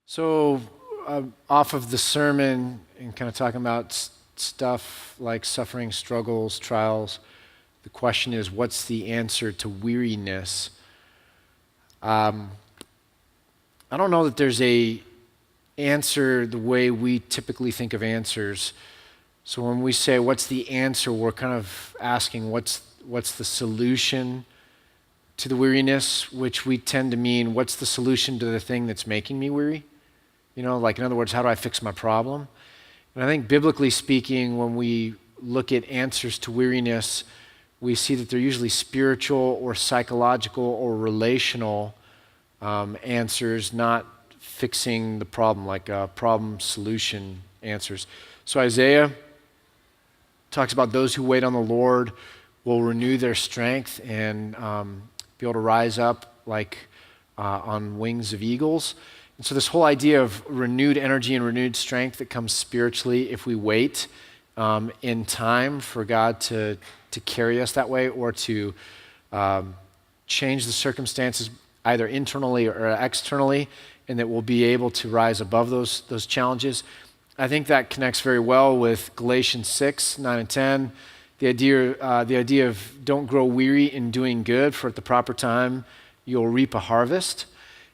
So, off of the sermon and kind of talking about stuff like suffering, struggles, trials, the question is, what's the answer to weariness? I don't know that there's a answer the way we typically think of answers. So when we say, what's the answer, we're kind of asking, what's the solution to the weariness, which we tend to mean, what's the solution to the thing that's making me weary? You know, like in other words, how do I fix my problem? And I think biblically speaking, when we look at answers to weariness, we see that they're usually spiritual or psychological or relational answers, not fixing the problem, like problem solution answers. So Isaiah talks about those who wait on the Lord will renew their strength and be able to rise up like on wings of eagles. And so this whole idea of renewed energy and renewed strength that comes spiritually if we wait in time for God to carry us that way, or to change the circumstances either internally or externally, and that we'll be able to rise above those challenges. I think that connects very well with Galatians 6, 9 and 10. The idea of don't grow weary in doing good, for at the proper time you'll reap a harvest.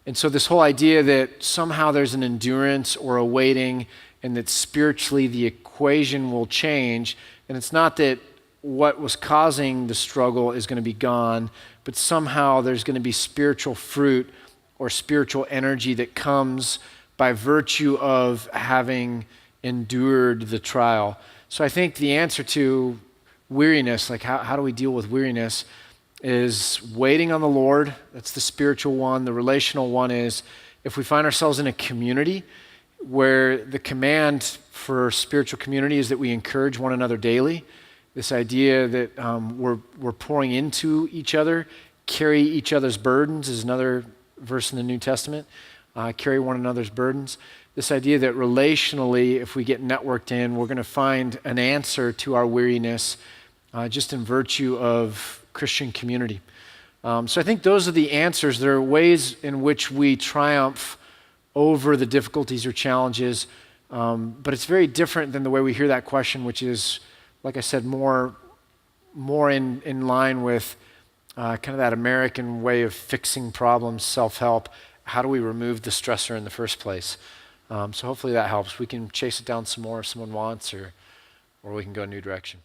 And so this whole idea that somehow there's an endurance or a waiting, and that spiritually the equation will change, and it's not that what was causing the struggle is going to be gone, but somehow there's going to be spiritual fruit or spiritual energy that comes by virtue of having endured the trial. So I think the answer to weariness, like how do we deal with weariness, is waiting on the Lord. That's the spiritual one. The relational one is if we find ourselves in a community where the command for spiritual community is that we encourage one another daily. This idea that we're pouring into each other, carry each other's burdens is another verse in the New Testament. Carry one another's burdens. This idea that relationally, if we get networked in, we're going to find an answer to our weariness just in virtue of Christian community. So I think those are the answers. There are ways in which we triumph over the difficulties or challenges, but it's very different than the way we hear that question, which is, like I said, more in line with kind of that American way of fixing problems, self-help. How do we remove the stressor in the first place? So hopefully that helps. We can chase it down some more if someone wants, or we can go a new direction.